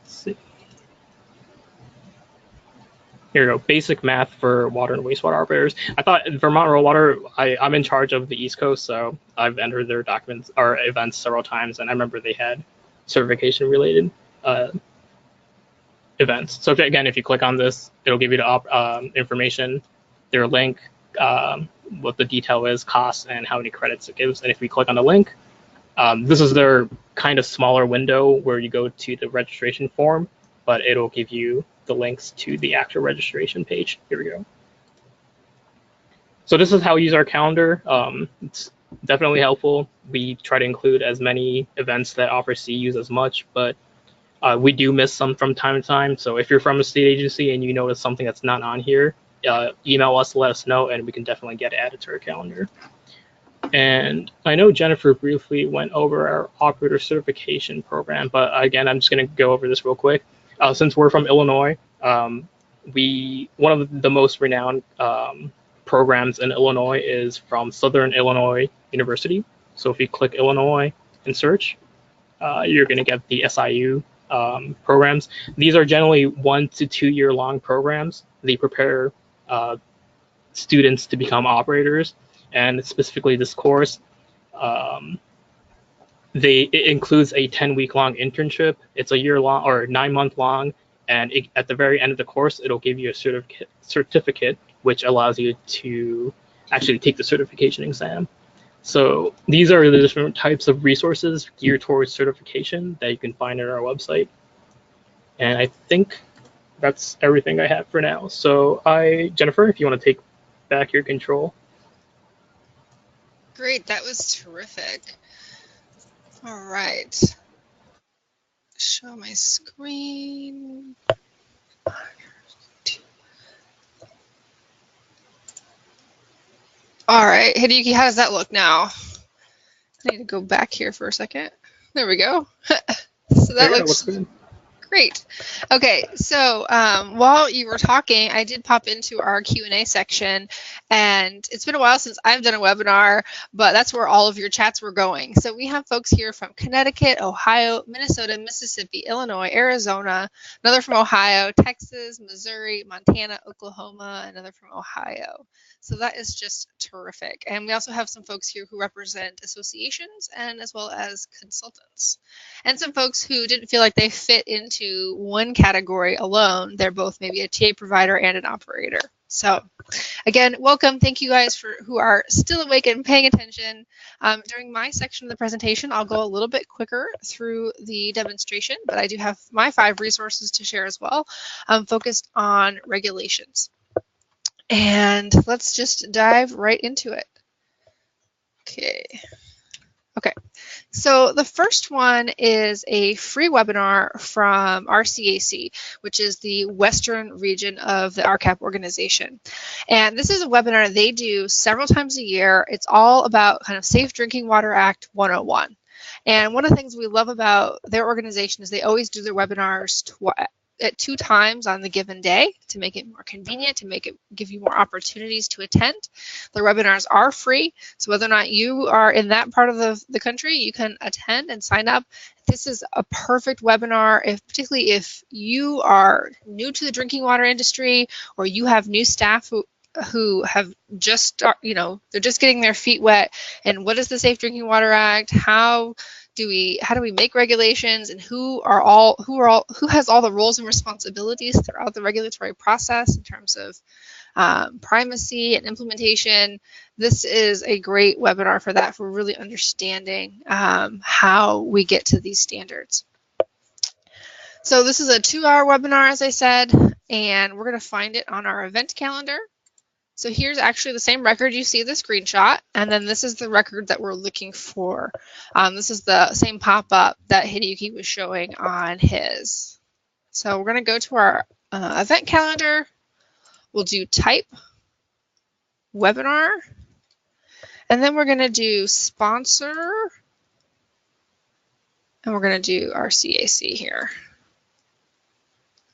see. Here we go. Basic math for water and wastewater operators. I thought Vermont Rural Water, I'm in charge of the East Coast, so I've entered their documents or events several times, and I remember they had certification related events. So if you click on this, it'll give you the information, their link, what the detail is, costs, and how many credits it gives. And if we click on the link, this is their kind of smaller window where you go to the registration form, but it'll give you the links to the actual registration page. Here we go. So this is how we use our calendar. It's definitely helpful. We try to include as many events that offer CUs as much, but we do miss some from time to time. So if you're from a state agency and you notice something that's not on here, email us to let us know, and we can definitely get it added to our calendar. And I know Jennifer briefly went over our operator certification program, but again, I'm just going to go over this real quick. Since we're from Illinois, one of the most renowned programs in Illinois is from Southern Illinois University. So if you click Illinois and search, you're going to get the SIU programs. These are generally 1 to 2 year long programs. They prepare students to become operators, and specifically this course, it includes a 10-week long internship. It's a year long or 9-month long, and at the very end of the course, it'll give you a certificate which allows you to actually take the certification exam. So these are the different types of resources geared towards certification that you can find on our website. And I think that's everything I have for now. So Jennifer, if you want to take back your control. Great, that was terrific. All right. Show my screen. All right, Hideyuki, how does that look now? I need to go back here for a second. There we go. So that looks good. Great. Okay, so while you were talking, I did pop into our Q&A section, and it's been a while since I've done a webinar, but that's where all of your chats were going. So we have folks here from Connecticut, Ohio, Minnesota, Mississippi, Illinois, Arizona, another from Ohio, Texas, Missouri, Montana, Oklahoma, another from Ohio. So that is just terrific. And we also have some folks here who represent associations and as well as consultants. And some folks who didn't feel like they fit into one category alone. They're both maybe a TA provider and an operator. So again, welcome. Thank you guys who are still awake and paying attention. During my section of the presentation, I'll go a little bit quicker through the demonstration, but I do have my 5 resources to share as well, focused on regulations. And let's just dive right into it. Okay, so the first one is a free webinar from RCAC, which is the Western region of the RCAP organization. And this is a webinar they do several times a year. It's all about kind of Safe Drinking Water Act 101. And one of the things we love about their organization is they always do their webinars at 2 times on the given day to make it more convenient, to give you more opportunities to attend. The webinars are free, so whether or not you are in that part of the country, you can attend and sign up. This is a perfect webinar, particularly if you are new to the drinking water industry or you have new staff who have just, they're just getting their feet wet. And what is the Safe Drinking Water Act? How do we make regulations, and who has all the roles and responsibilities throughout the regulatory process in terms of primacy and implementation? This is a great webinar for that, for really understanding how we get to these standards. So this is a 2-hour webinar, as I said, and we're going to find it on our event calendar. So here's actually the same record you see the screenshot, and then this is the record that we're looking for. This is the same pop-up that Hideyuki was showing on his. So we're going to go to our event calendar. We'll do type, webinar, and then we're going to do sponsor, and we're going to do our CAC here.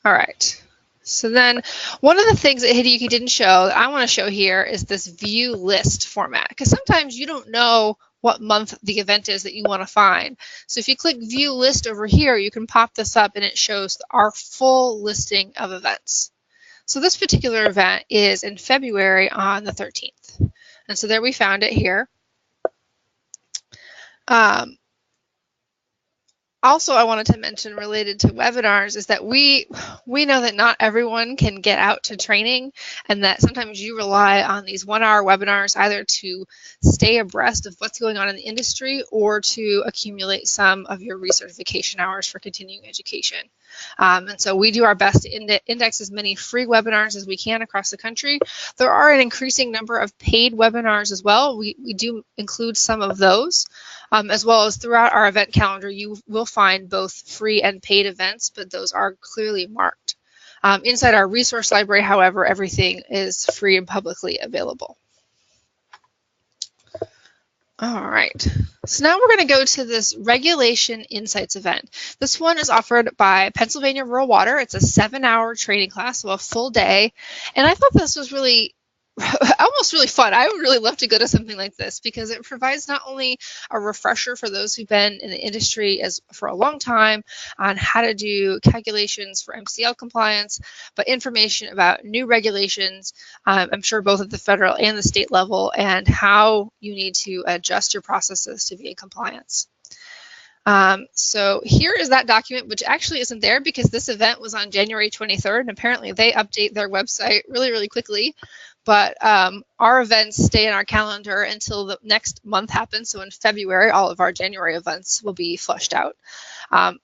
All right. So then one of the things that Hideyuki didn't show that I want to show here is this view list format, because sometimes you don't know what month the event is that you want to find. So if you click view list over here, you can pop this up and it shows our full listing of events. So this particular event is in February on the 13th. And so there we found it here. Also, I wanted to mention related to webinars is that we know that not everyone can get out to training, and that sometimes you rely on these 1-hour webinars either to stay abreast of what's going on in the industry or to accumulate some of your recertification hours for continuing education. And so we do our best to index as many free webinars as we can across the country. There are an increasing number of paid webinars as well. We do include some of those, as well as throughout our event calendar, you will find both free and paid events, but those are clearly marked. Inside our resource library, however, everything is free and publicly available. All right, so now we're going to go to this Regulation Insights event. This one is offered by Pennsylvania Rural Water. It's a 7-hour training class, so a full day. And I thought this was really almost really fun. I would really love to go to something like this because it provides not only a refresher for those who've been in the industry for a long time on how to do calculations for MCL compliance, but information about new regulations, I'm sure both at the federal and the state level, and how you need to adjust your processes to be in compliance. So here is that document, which actually isn't there because this event was on January 23rd, and apparently they update their website really, really quickly. But our events stay in our calendar until the next month happens. So in February, all of our January events will be flushed out.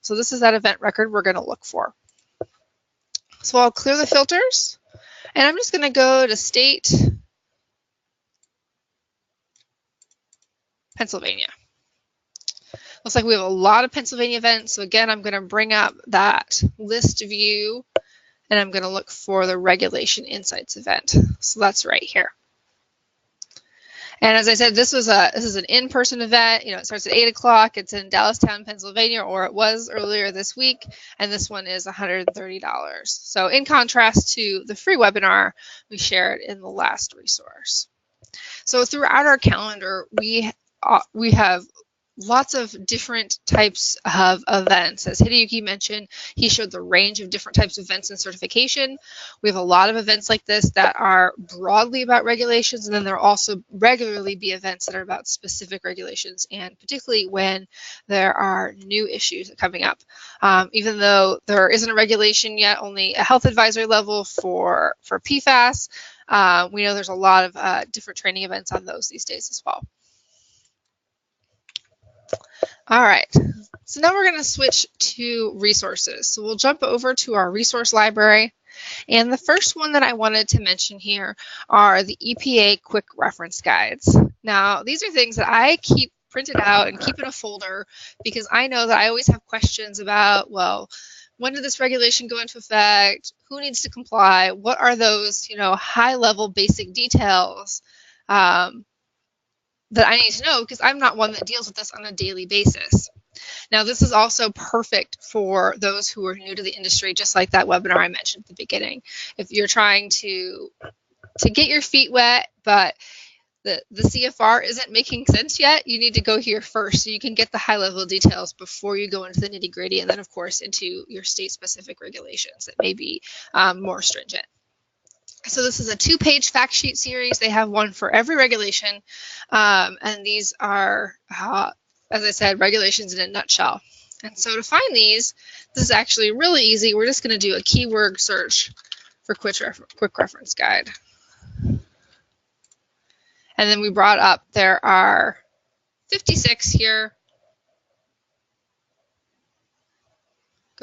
So this is that event record we're going to look for. So I'll clear the filters, and I'm just going to go to state, Pennsylvania. Looks like we have a lot of Pennsylvania events. So again, I'm going to bring up that list view, and I'm going to look for the Regulation Insights event. So that's right here. And as I said, this is an in-person event. You know, it starts at 8 o'clock. It's in Dallastown, Pennsylvania, or it was earlier this week. And this one is $130. So in contrast to the free webinar we shared in the last resource. So throughout our calendar, we have lots of different types of events. As Hideyuki mentioned, he showed the range of different types of events and certification. We have a lot of events like this that are broadly about regulations, and then there'll also regularly be events that are about specific regulations, and particularly when there are new issues coming up. Even though there isn't a regulation yet, only a health advisory level for PFAS, we know there's a lot of different training events on those these days as well. All right, so now we're going to switch to resources. So we'll jump over to our resource library. And the first one that I wanted to mention here are the EPA quick reference guides. Now, these are things that I keep printed out and keep in a folder because I know that I always have questions about, well, when did this regulation go into effect? Who needs to comply? What are those, high-level basic details that I need to know because I'm not one that deals with this on a daily basis. Now, this is also perfect for those who are new to the industry, just like that webinar I mentioned at the beginning. If you're trying to get your feet wet, but the CFR isn't making sense yet, you need to go here first so you can get the high-level details before you go into the nitty-gritty, and then, of course, into your state-specific regulations that may be more stringent. So this is a 2-page fact sheet series. They have one for every regulation, and these are, as I said, regulations in a nutshell. And so to find these, this is actually really easy. We're just going to do a keyword search for quick reference guide. And then we brought up, there are 56 here.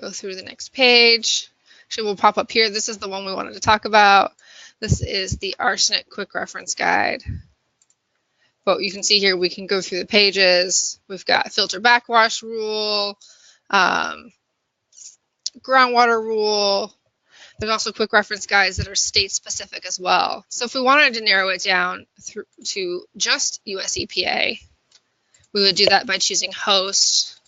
Go through the next page. Actually, we'll pop up here. This is the one we wanted to talk about. This is the arsenic quick reference guide. But you can see here we can go through the pages. We've got filter backwash rule, groundwater rule. There's also quick reference guides that are state specific as well. So if we wanted to narrow it down to just US EPA, we would do that by choosing host.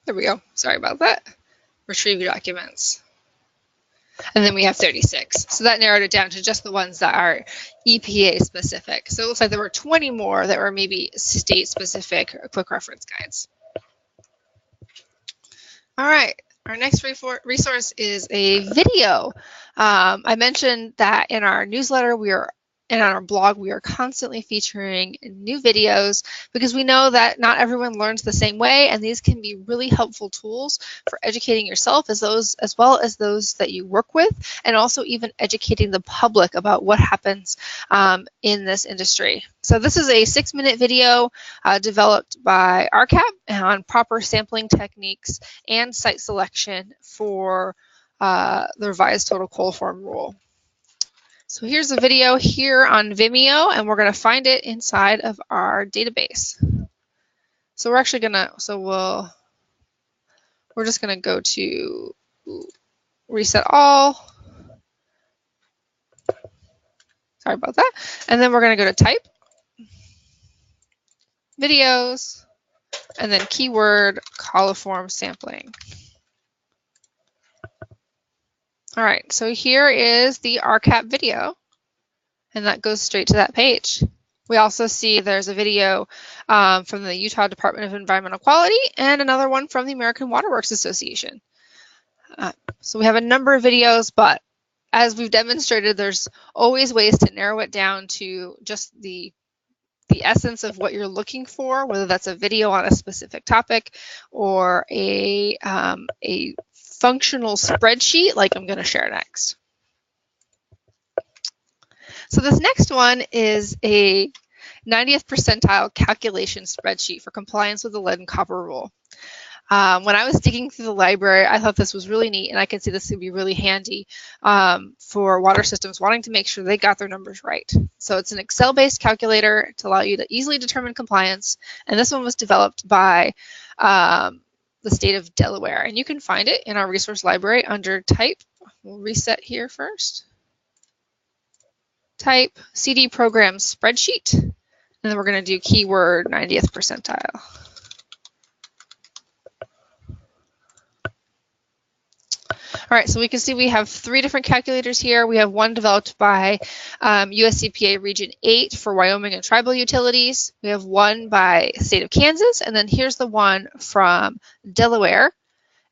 There we go. Sorry about that. Retrieve documents. And then we have 36. So that narrowed it down to just the ones that are EPA specific. So it looks like there were 20 more that were maybe state specific quick reference guides. All right. Our next resource is a video. I mentioned that in our newsletter, and on our blog, we are constantly featuring new videos because we know that not everyone learns the same way, and these can be really helpful tools for educating yourself as well as those that you work with, and also even educating the public about what happens in this industry. So this is a 6-minute video developed by RCAP on proper sampling techniques and site selection for the revised total coliform rule. So here's a video here on Vimeo, and we're going to find it inside of our database. So we're actually going to, we're just going to go to reset all. Sorry about that. And then we're going to go to type, videos, and then keyword coliform sampling. All right, so here is the RCAP video, and that goes straight to that page. We also see there's a video from the Utah Department of Environmental Quality and another one from the American Water Works Association. So we have a number of videos, but as we've demonstrated, there's always ways to narrow it down to just the essence of what you're looking for, whether that's a video on a specific topic or a functional spreadsheet like I'm going to share next. So this next one is a 90th percentile calculation spreadsheet for compliance with the lead and copper rule. When I was digging through the library, I thought this was really neat, and I can see this would be really handy for water systems wanting to make sure they got their numbers right. So it's an Excel-based calculator to allow you to easily determine compliance, and this one was developed by the state of Delaware, and you can find it in our resource library under type. We'll reset here first. Type CD program spreadsheet, and then we're going to do keyword 90th percentile. All right, so we can see we have 3 different calculators here. We have one developed by USCPA Region 8 for Wyoming and tribal utilities. We have one by state of Kansas, and then here's the one from Delaware.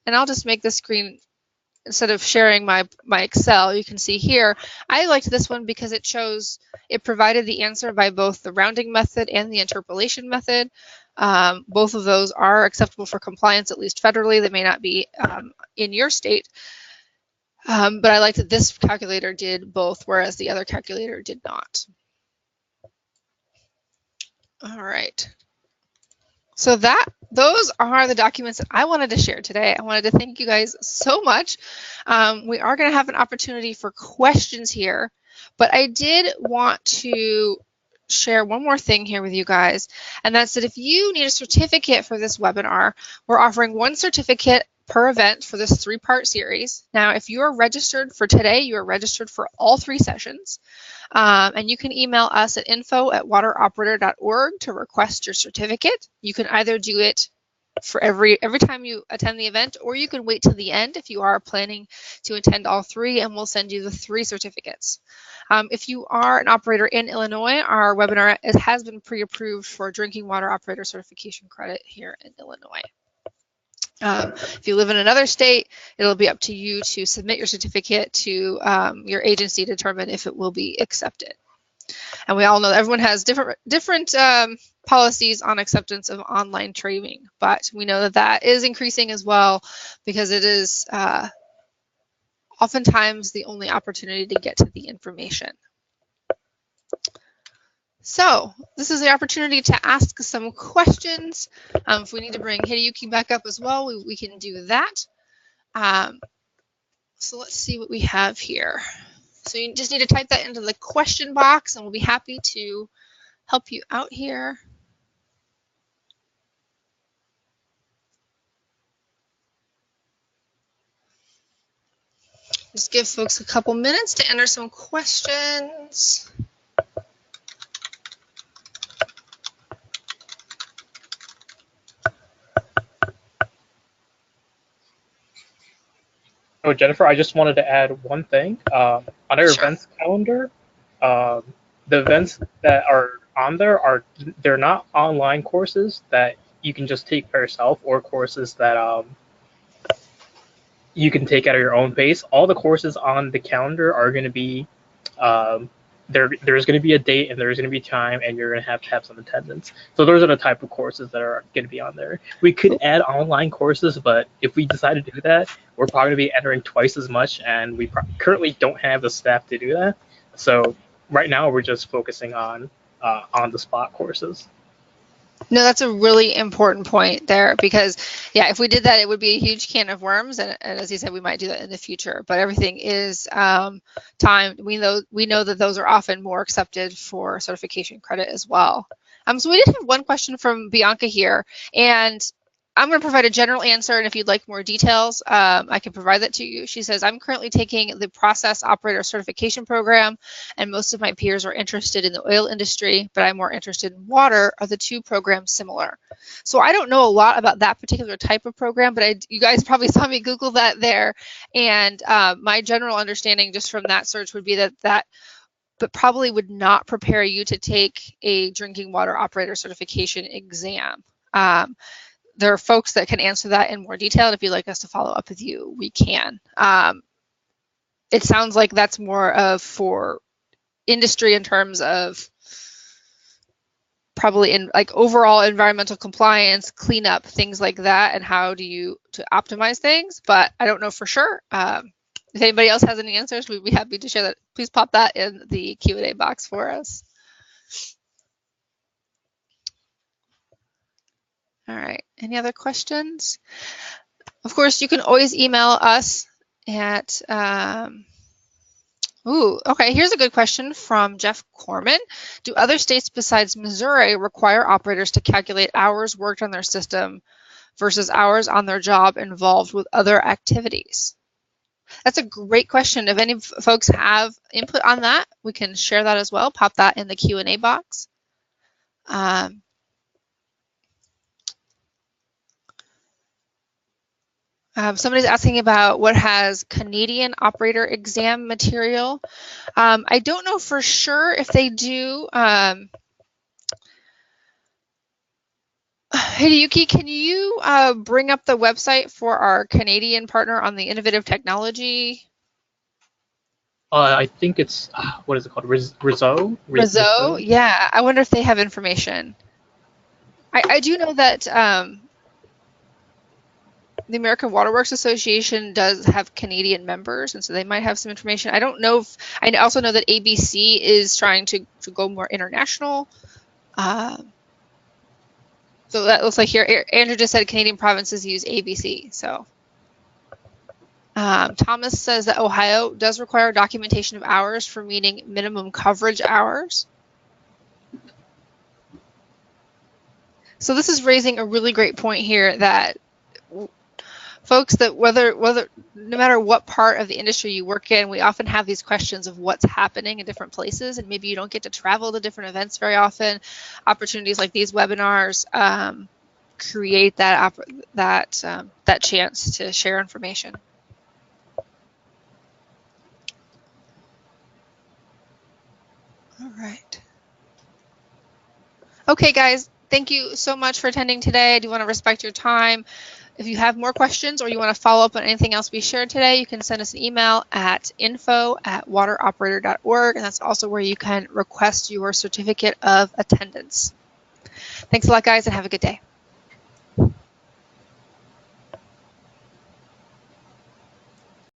And I'll just make the screen, instead of sharing my Excel, you can see here, I liked this one because it provided the answer by both the rounding method and the interpolation method. Both of those are acceptable for compliance, at least federally. They may not be in your state. But I liked that this calculator did both, whereas the other calculator did not. All right. So those are the documents that I wanted to share today. I wanted to thank you guys so much. We are going to have an opportunity for questions here, but I did want to share one more thing here with you guys, and that's that if you need a certificate for this webinar, we're offering 1 certificate per event for this 3-part series. Now, if you are registered for today, you are registered for all 3 sessions. And you can email us at info@wateroperator.org to request your certificate. You can either do it for every time you attend the event, or you can wait till the end if you are planning to attend all 3, and we'll send you the 3 certificates. If you are an operator in Illinois, our webinar has been pre-approved for drinking water operator certification credit here in Illinois. If you live in another state, it'll be up to you to submit your certificate to your agency to determine if it will be accepted. And we all know that everyone has different policies on acceptance of online training, but we know that that is increasing as well because it is oftentimes the only opportunity to get to the information. So this is the opportunity to ask some questions. If we need to bring Hideyuki back up as well, we can do that. So let's see what we have here. So you just need to type that into the question box, and we'll be happy to help you out here. Just give folks a couple minutes to enter some questions. Oh, Jennifer, I just wanted to add one thing. On our Sure. events calendar, um, the events that are on there are they're not online courses that you can just take by yourself or courses that you can take at your own pace. All the courses on the calendar are going to be um, there's going to be a date and there's going to be time and you're going to have some attendance. So those are the type of courses that are going to be on there. We could add online courses, but if we decide to do that, we're probably going to be entering twice as much, and we currently don't have the staff to do that. So right now we're just focusing on the spot courses. No, that's a really important point there because, yeah, if we did that, it would be a huge can of worms. And as you said, we might do that in the future. But everything is timed. We know that those are often more accepted for certification credit as well. So we did have one question from Bianca here, and I'm going to provide a general answer, and if you'd like more details, I can provide that to you. She says, I'm currently taking the process operator certification program, and most of my peers are interested in the oil industry, but I'm more interested in water. Are the two programs similar? So I don't know a lot about that particular type of program, but you guys probably saw me Google that there. And my general understanding just from that search would be that but probably would not prepare you to take a drinking water operator certification exam. There are folks that can answer that in more detail. And if you'd like us to follow up with you, we can. It sounds like that's more of for industry in terms of probably in like overall environmental compliance, cleanup, things like that, and how do you to optimize things. But I don't know for sure. If anybody else has any answers, we'd be happy to share that. Please pop that in the Q&A box for us. All right, any other questions? Of course, you can always email us at, okay, here's a good question from Jeff Corman. Do other states besides Missouri require operators to calculate hours worked on their system versus hours on their job involved with other activities? That's a great question. If any folks have input on that, we can share that as well. Pop that in the Q&A box. Somebody's asking about what has Canadian operator exam material. I don't know for sure if they do. Hideyuki, can you bring up the website for our Canadian partner on the innovative technology? I think it's what is it called? Rizzo? Rizzo? Yeah, I wonder if they have information. I do know that the American Waterworks Association does have Canadian members, and so they might have some information. I don't know if, I also know that ABC is trying to go more international. So that looks like here, Andrew just said Canadian provinces use ABC. So Thomas says that Ohio does require documentation of hours for meeting minimum coverage hours. So this is raising a really great point here that folks, that whether no matter what part of the industry you work in, we often have these questions of what's happening in different places, and maybe you don't get to travel to different events very often. Opportunities like these webinars create that chance to share information. All right. Okay, guys, thank you so much for attending today. I do want to respect your time. If you have more questions or you want to follow up on anything else we shared today, you can send us an email at info@wateroperator.org, and that's also where you can request your certificate of attendance. Thanks a lot, guys, and have a good day.